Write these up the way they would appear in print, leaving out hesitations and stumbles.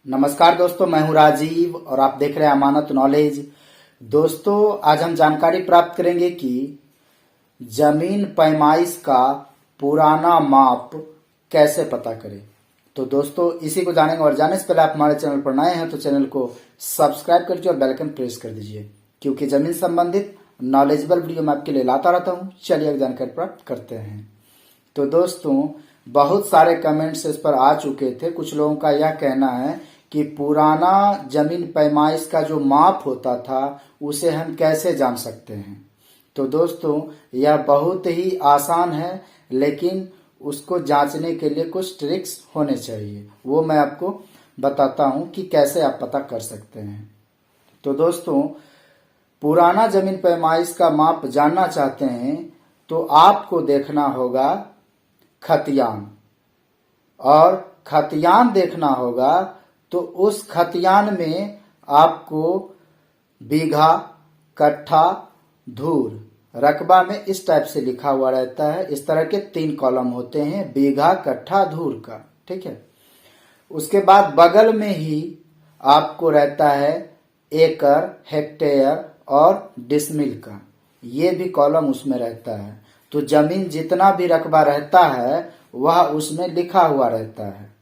नमस्कार दोस्तों, मैं हूं राजीव और आप देख रहे हैं अमानत नॉलेज। दोस्तों, आज हम जानकारी प्राप्त करेंगे कि जमीन पैमाइश का पुराना माप कैसे पता करें। तो दोस्तों, इसी को जानेंगे और जानने से पहले आप हमारे चैनल पर नए हैं तो चैनल को सब्सक्राइब कर दीजिए और बेल आइकन प्रेस कर दीजिए, क्योंकि जमीन संबंधित नॉलेजेबल वीडियो मैं आपके लिए लाता रहता हूं। चलिए जानकारी प्राप्त करते हैं। तो दोस्तों, बहुत सारे कमेंट्स इस पर आ चुके थे। कुछ लोगों का यह कहना है कि पुराना जमीन पैमाइश का जो माप होता था उसे हम कैसे जान सकते हैं। तो दोस्तों, यह बहुत ही आसान है, लेकिन उसको जांचने के लिए कुछ ट्रिक्स होने चाहिए। वो मैं आपको बताता हूं कि कैसे आप पता कर सकते हैं। तो दोस्तों, पुराना जमीन पैमाइश का माप जानना चाहते हैं तो आपको देखना होगा खतियान, और खतियान देखना होगा तो उस खतियान में आपको बीघा, कट्ठा, धूर, रकबा में इस टाइप से लिखा हुआ रहता है। इस तरह के 3 कॉलम होते हैं बीघा, कट्ठा, धूर का। ठीक है। उसके बाद बगल में ही आपको रहता है एकड़, हेक्टेयर और डिसमिल का। ये भी कॉलम उसमें रहता है। तो जमीन जितना भी रकबा रहता है वह उसमें लिखा हुआ रहता है।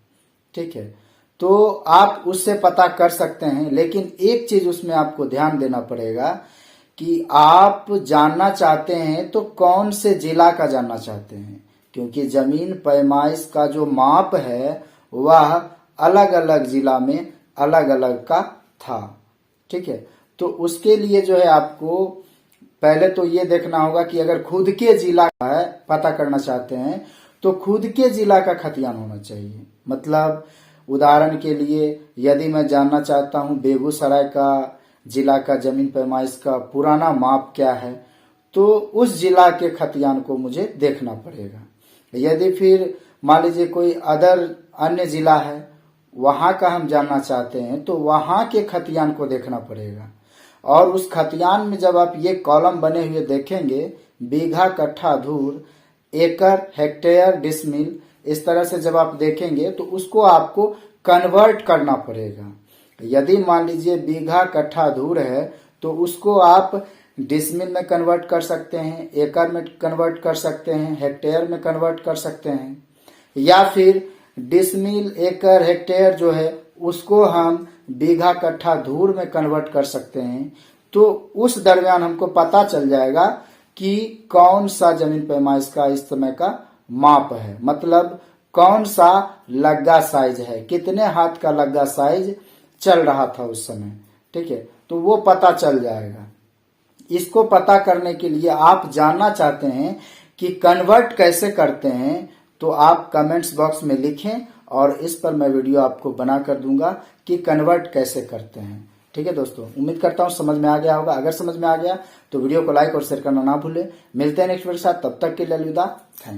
ठीक है। तो आप उससे पता कर सकते हैं, लेकिन एक चीज उसमें आपको ध्यान देना पड़ेगा कि आप जानना चाहते हैं तो कौन से जिला का जानना चाहते हैं, क्योंकि जमीन पैमाइश का जो माप है वह अलग अलग जिला में अलग अलग का था। ठीक है। तो उसके लिए जो है आपको पहले तो ये देखना होगा कि अगर खुद के जिला का है पता करना चाहते हैं तो खुद के जिला का खतियान होना चाहिए। मतलब उदाहरण के लिए यदि मैं जानना चाहता हूं बेगूसराय का जिला का जमीन पैमाइश का पुराना माप क्या है, तो उस जिला के खतियान को मुझे देखना पड़ेगा। यदि फिर मान लीजिए कोई अन्य जिला है, वहां का हम जानना चाहते हैं तो वहां के खतियान को देखना पड़ेगा। और उस खतियान में जब आप ये कॉलम बने हुए देखेंगे बीघा, कट्ठा, धूर, एकड़, हेक्टेयर, डिसमिल, इस तरह से जब आप देखेंगे तो उसको आपको कन्वर्ट करना पड़ेगा। यदि मान लीजिए बीघा, कट्ठा, धूर है तो उसको आप डिसमिल में कन्वर्ट कर सकते हैं, एकड़ में कन्वर्ट कर सकते हैं, हेक्टेयर में कन्वर्ट कर सकते हैं, या फिर डिसमिल, एकड़, हेक्टेयर जो है उसको हम बीघा, कट्ठा, धूर में कन्वर्ट कर सकते हैं। तो उस दरमियान हमको पता चल जाएगा कि कौन सा जमीन पैमाइश का इस समय का माप है। मतलब कौन सा लग्गा साइज है, कितने हाथ का लग्गा साइज चल रहा था उस समय। ठीक है। तो वो पता चल जाएगा। इसको पता करने के लिए आप जानना चाहते हैं कि कन्वर्ट कैसे करते हैं, तो आप कमेंट्स बॉक्स में लिखें और इस पर मैं वीडियो आपको बना कर दूंगा कि कन्वर्ट कैसे करते हैं। ठीक है दोस्तों, उम्मीद करता हूं समझ में आ गया होगा। अगर समझ में आ गया तो वीडियो को लाइक और शेयर करना ना भूलें। मिलते हैं नेक्स्ट वीडियो के साथ, तब तक के लिए अलविदा। Thank you.